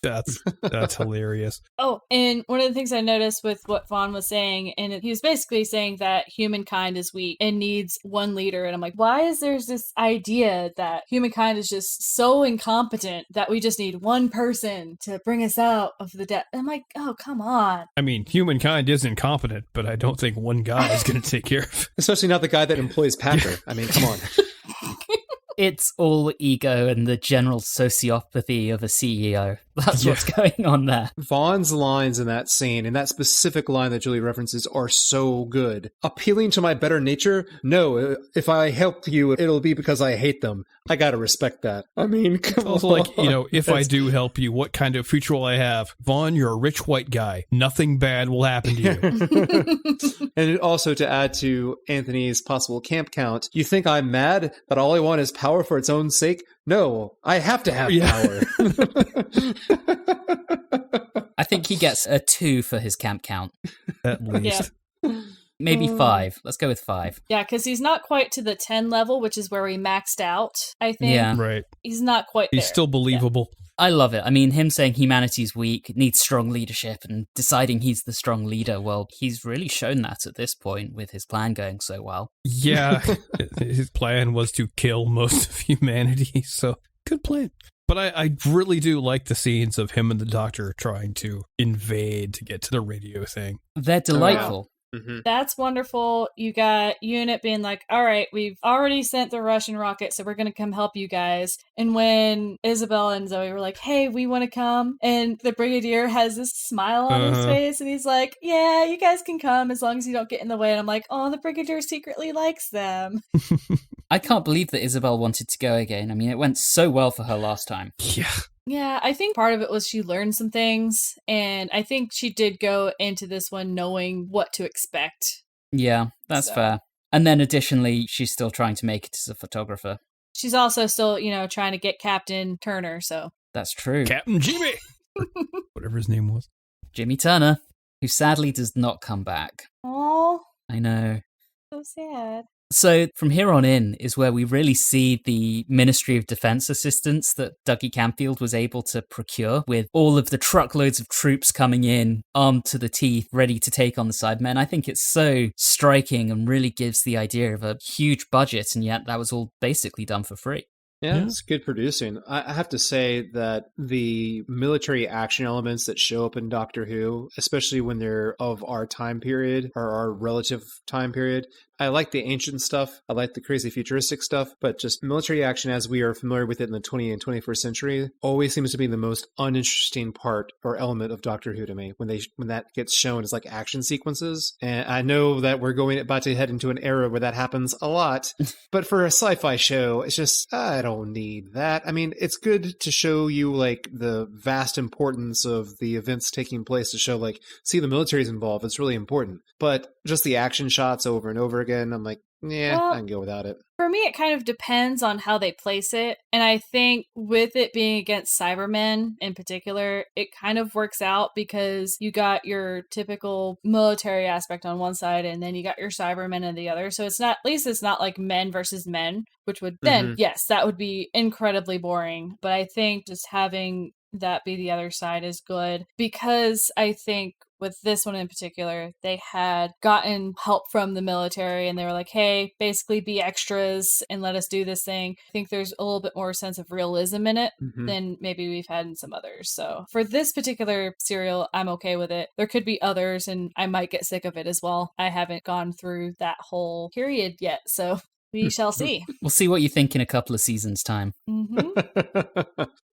That's hilarious. Oh, and one of the things I noticed with what Vaughn was saying, and he was basically saying that humankind is weak and needs one leader. And I'm like, why is there this idea that humankind is just so incompetent that we just need one person to bring us out of the depth? I'm like, oh, come on. I mean, humankind is incompetent, but I don't think one guy is going to take care of it. Especially not the guy that employs Packer. I mean, come on. It's all ego and the general sociopathy of a CEO. That's what's going on there. Vaughn's lines in that scene, and that specific line that Julie references, are so good. Appealing to my better nature? No, if I help you, it'll be because I hate them. I gotta respect that. I mean, come on. Also, like, if I do help you, what kind of future will I have? Vaughn, you're a rich white guy. Nothing bad will happen to you. And also to add to Anthony's possible camp count, you think I'm mad that all I want is power for its own sake? No, I have to have power. I think he gets a 2 for his camp count. At least. Yeah. Maybe 5. Let's go with 5. Yeah, because he's not quite to the 10 level, which is where we maxed out, I think. Yeah. Right. He's not quite He's there. still believable. I love it. I mean, him saying humanity's weak, needs strong leadership, and deciding he's the strong leader, well, he's really shown that at this point with his plan going so well. Yeah. His plan was to kill most of humanity, so good plan. But I really do like the scenes of him and the Doctor trying to invade to get to the radio thing. They're delightful. Mm-hmm. That's wonderful. You got Unit being like, all right, we've already sent the Russian rocket, so we're going to come help you guys. And when Isobel and Zoe were like, hey, we want to come, and the Brigadier has this smile on his face, and he's like, yeah, you guys can come as long as you don't get in the way. And I'm like, oh, the Brigadier secretly likes them. I can't believe that Isobel wanted to go again. I mean, it went so well for her last time. Yeah. Yeah, I think part of it was she learned some things, and I think she did go into this one knowing what to expect. Yeah, that's fair. And then additionally, she's still trying to make it as a photographer. She's also still, trying to get Captain Turner, so. That's true. Captain Jimmy! Whatever his name was. Jimmy Turner, who sadly does not come back. Oh, I know. so sad. So from here on in is where we really see the Ministry of Defense assistance that Dougie Camfield was able to procure, with all of the truckloads of troops coming in, armed to the teeth, ready to take on the Cybermen. I think it's so striking and really gives the idea of a huge budget, and yet that was all basically done for free. Yeah, it's good producing. I have to say that the military action elements that show up in Doctor Who, especially when they're of our time period or our relative time period, I like the ancient stuff. I like the crazy futuristic stuff, but just military action as we are familiar with it in the 20th and 21st century always seems to be the most uninteresting part or element of Doctor Who to me when that gets shown as like action sequences. And I know that we're about to head into an era where that happens a lot, but for a sci-fi show, it's just, I don't need that. I mean, it's good to show you like the vast importance of the events taking place, to show like, see, the military's involved. It's really important. But just the action shots over and over again, I'm like, yeah, I can go without it. For me, it kind of depends on how they place it. And I think with it being against Cybermen in particular, it kind of works out because you got your typical military aspect on one side and then you got your Cybermen on the other. So it's not, at least it's not like men versus men, which would then, yes, that would be incredibly boring. But I think just having that be the other side is good, because I think with this one in particular, they had gotten help from the military and they were like, hey, basically be extras and let us do this thing. I think there's a little bit more sense of realism in it than maybe we've had in some others. So for this particular serial, I'm okay with it. There could be others and I might get sick of it as well. I haven't gone through that whole period yet, so we shall see. We'll see what you think in a couple of seasons' time.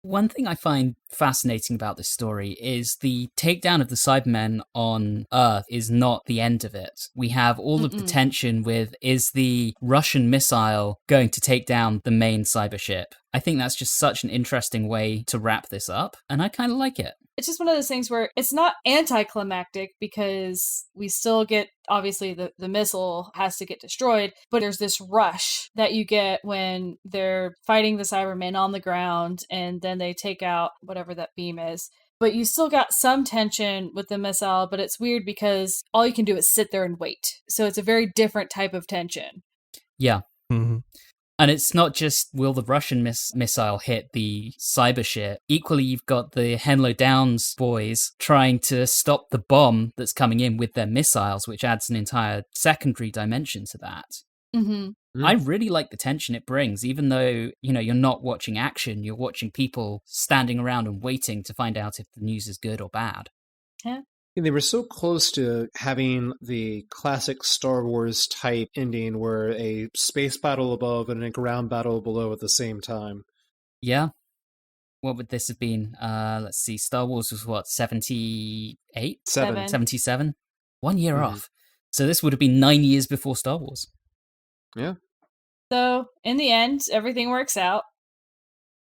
One thing I find fascinating about this story is the takedown of the Cybermen on Earth is not the end of it. We have all of the tension with, is the Russian missile going to take down the main cyber ship? I think that's just such an interesting way to wrap this up, and I kind of like it. It's just one of those things where it's not anticlimactic because we still get, obviously the missile has to get destroyed, but there's this rush that you get when they're fighting the Cybermen on the ground and then they take out whatever that beam is. but you still got some tension with the missile, but it's weird because all you can do is sit there and wait. So it's a very different type of tension. Yeah. Mm-hmm. And it's not just will the Russian missile hit the cyber ship. Equally, you've got the Henlow Downs boys trying to stop the bomb that's coming in with their missiles, which adds an entire secondary dimension to that. Mm-hmm. I really like the tension it brings, even though, you're not watching action, you're watching people standing around and waiting to find out if the news is good or bad. Yeah. And they were so close to having the classic Star Wars type ending where a space battle above and a ground battle below at the same time. Yeah. What would this have been? Let's see. Star Wars was what, 78? 77? 1 year off. So this would have been 9 years before Star Wars. Yeah. So in the end, everything works out.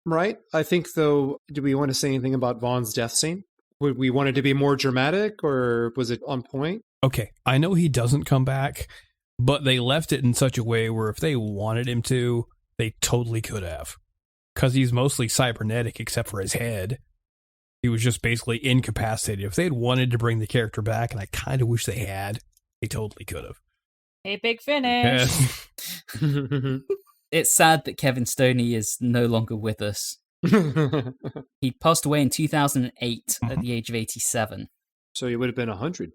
Right. I think, though, do we want to say anything about Vaughn's death scene? Would we want it to be more dramatic, or was it on point? Okay, I know he doesn't come back, but they left it in such a way where if they wanted him to, they totally could have. Because he's mostly cybernetic except for his head. He was just basically incapacitated. If they'd wanted to bring the character back, and I kind of wish they had, they totally could have. A big finish. It's sad that Kevin Stoney is no longer with us. He passed away in 2008 at the age of 87. So he would have been 100.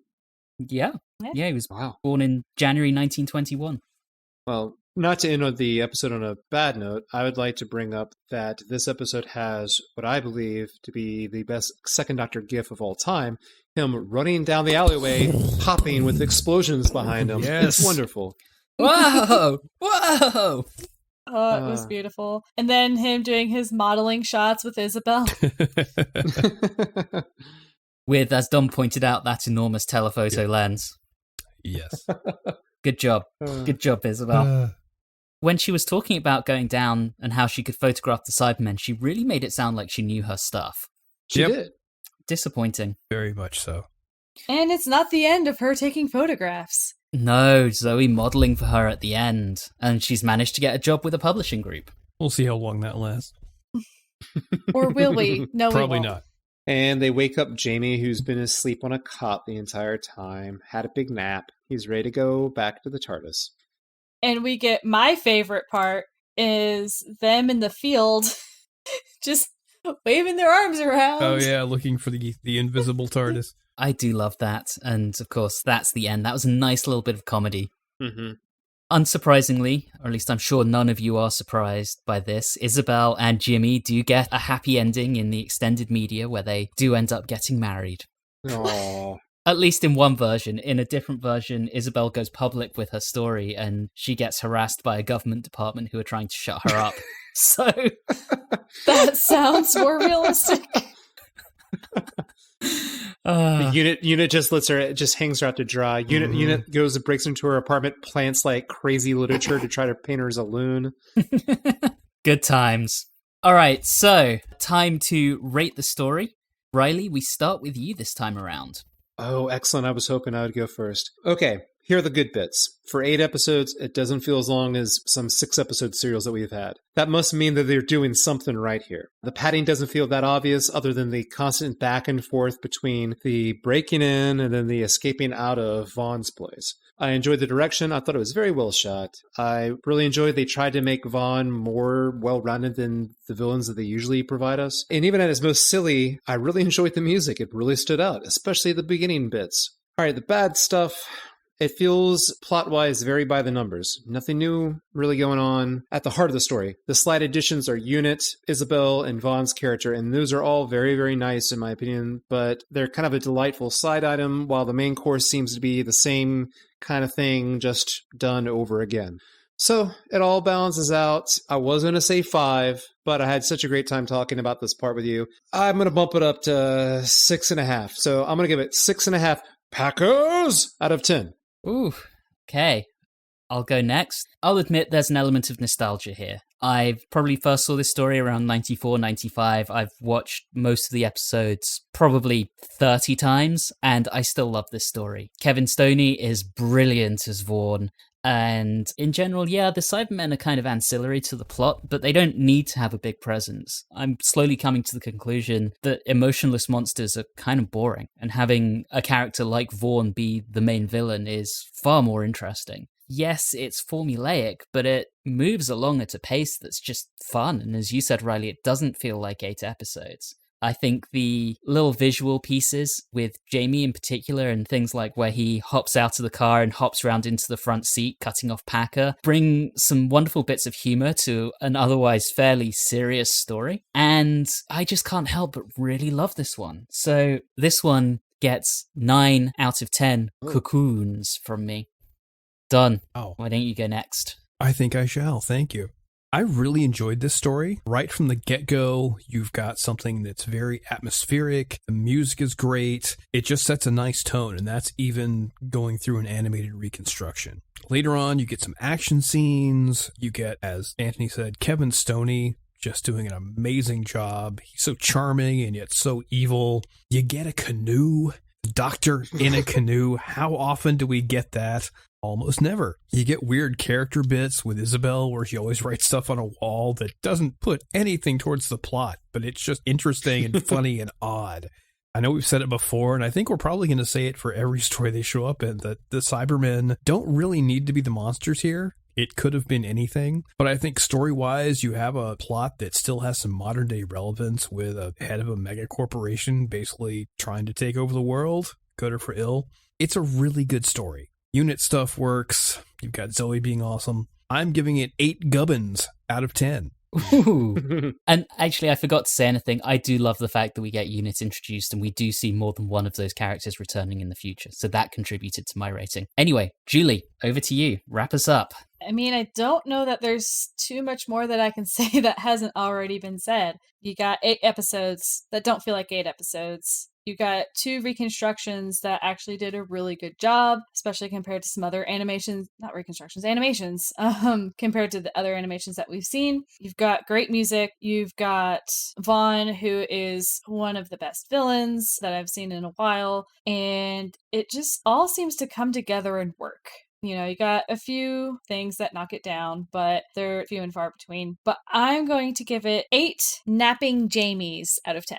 Yeah, he was Wow. born in January 1921. Well, not to end the episode on a bad note, I would like to bring up that this episode has what I believe to be the best Second Doctor gif of all time. Him running down the alleyway, popping with explosions behind him. Yes. It's wonderful. Whoa! Whoa! Oh, it was beautiful. And then him doing his modeling shots with Isobel. With, as Dom pointed out, that enormous telephoto lens. Yes. Good job. Good job, Isobel. When she was talking about going down and how she could photograph the Cybermen, she really made it sound like she knew her stuff. She did. Disappointing. Very much so. And it's not the end of her taking photographs. No, Zoe modeling for her at the end, and she's managed to get a job with a publishing group. We'll see how long that lasts. Or will we? No, Probably we won't. not. And they wake up Jamie, who's been asleep on a cot the entire time, had a big nap. He's ready to go back to the TARDIS. And we get my favorite part is them in the field just waving their arms around. Oh yeah, looking for the invisible TARDIS. I do love that, and of course, that's the end. That was a nice little bit of comedy. Mm-hmm. Unsurprisingly, or at least I'm sure none of you are surprised by this, Isobel and Jimmy do get a happy ending in the extended media where they do end up getting married. Aww. At least in one version. In a different version, Isobel goes public with her story and she gets harassed by a government department who are trying to shut her up. So That sounds more realistic. Unit just hangs her out to dry. Unit goes and breaks into her apartment, plants like crazy literature to try to paint her as a loon. Good times. All right, so time to rate the story. Reilly, we start with you this time around. Oh, excellent. I was hoping I would go first. Okay, here are the good bits. For 8 episodes, it doesn't feel as long as some 6-episode serials that we've had. That must mean that they're doing something right here. The padding doesn't feel that obvious other than the constant back and forth between the breaking in and then the escaping out of Vaughn's place. I enjoyed the direction. I thought it was very well shot. I really enjoyed they tried to make Vaughn more well-rounded than the villains that they usually provide us. And even at its most silly, I really enjoyed the music. It really stood out, especially the beginning bits. All right, the bad stuff. It feels, plot-wise, very by the numbers. Nothing new really going on at the heart of the story. The slight additions are Unit, Isobel, and Vaughn's character, and those are all very, very nice in my opinion, but they're kind of a delightful side item, while the main course seems to be the same kind of thing, just done over again. So, it all balances out. I was going to say 5, but I had such a great time talking about this part with you. I'm going to bump it up to 6.5. So, I'm going to give it 6.5 Packers out of 10. Ooh, okay. I'll go next. I'll admit there's an element of nostalgia here. I probably first saw this story around 94, 95. I've watched most of the episodes probably 30 times, and I still love this story. Kevin Stoney is brilliant as Vaughn. And in general, yeah, the Cybermen are kind of ancillary to the plot, but they don't need to have a big presence. I'm slowly coming to the conclusion that emotionless monsters are kind of boring, and having a character like Vaughn be the main villain is far more interesting. Yes, it's formulaic, but it moves along at a pace that's just fun. And as you said, Reilly, it doesn't feel like 8 episodes. I think the little visual pieces with Jamie in particular, and things like where he hops out of the car and hops around into the front seat, cutting off Packer, bring some wonderful bits of humor to an otherwise fairly serious story. And I just can't help but really love this one. So this one gets 9 out of 10 cocoons from me. Done. Oh. Why don't you go next? I think I shall. Thank you. I really enjoyed this story. Right from the get-go, you've got something that's very atmospheric. The music is great. It just sets a nice tone, and that's even going through an animated reconstruction. Later on, you get some action scenes. You get, as Anthony said, Kevin Stoney just doing an amazing job. He's so charming and yet so evil. You get a canoe. Doctor in a canoe. How often do we get that? Almost never. You get weird character bits with Isobel where she always writes stuff on a wall that doesn't put anything towards the plot, but it's just interesting and funny and odd. I know we've said it before, and I think we're probably going to say it for every story they show up in, that the Cybermen don't really need to be the monsters here. It could have been anything, but I think story-wise, you have a plot that still has some modern-day relevance with a head of a mega corporation basically trying to take over the world, good or for ill. It's a really good story. Unit stuff works. You've got Zoe being awesome. I'm giving it 8 gubbins out of 10. Ooh. And actually, I forgot to say anything. I do love the fact that we get units introduced and we do see more than one of those characters returning in the future. So that contributed to my rating. Anyway, Julie, over to you. Wrap us up. I mean, I don't know that there's too much more that I can say that hasn't already been said. You got 8 episodes that don't feel like 8 episodes. You got 2 reconstructions that actually did a really good job, especially compared to some other animations, not reconstructions, animations, compared to the other animations that we've seen. You've got great music. You've got Vaughn, who is one of the best villains that I've seen in a while. And it just all seems to come together and work. You know, you got a few things that knock it down, but they're few and far between. But I'm going to give it 8 napping Jamies out of 10.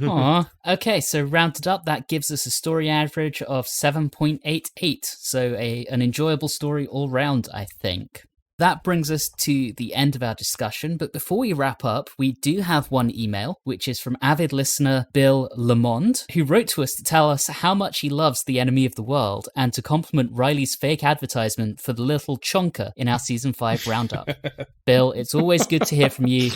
Aw, okay, so rounded up, that gives us a story average of 7.88, so an enjoyable story all round, I think. That brings us to the end of our discussion, but before we wrap up, we do have one email, which is from avid listener Bill Lamond, who wrote to us to tell us how much he loves The Enemy of the World, and to compliment Reilly's fake advertisement for the little chonker in our Season 5 roundup. Bill, it's always good to hear from you.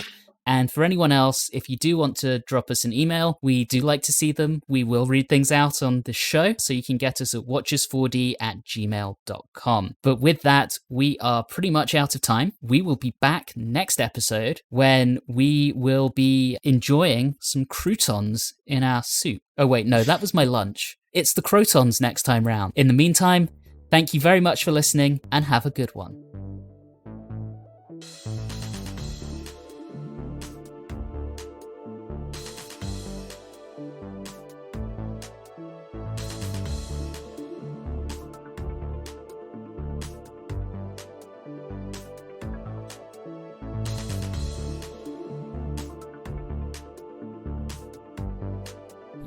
And for anyone else, if you do want to drop us an email, we do like to see them. We will read things out on the show, so you can get us at watchers4d@gmail.com. But with that, we are pretty much out of time. We will be back next episode when we will be enjoying some croutons in our soup. Oh wait, no, that was my lunch. It's the crotons next time round. In the meantime, thank you very much for listening and have a good one.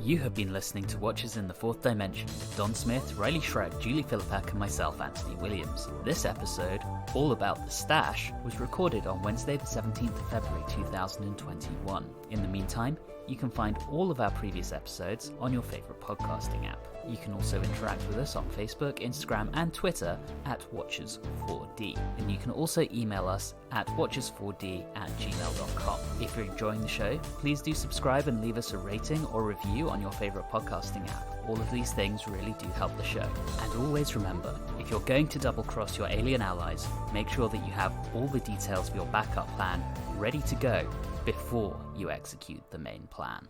You have been listening to Watchers in the Fourth Dimension with Don Smith, Reilly Shrek, Julie Philippak, and myself, Anthony Williams. This episode, all about the Stache, was recorded on Wednesday the 17th of February 2021. In the meantime, you can find all of our previous episodes on your favourite podcasting app. You can also interact with us on Facebook, Instagram, and Twitter at Watchers4D. And you can also email us at watchers4d@gmail.com. If you're enjoying the show, please do subscribe and leave us a rating or review on your favourite podcasting app. All of these things really do help the show. And always remember, if you're going to double-cross your alien allies, make sure that you have all the details of your backup plan ready to go before you execute the main plan.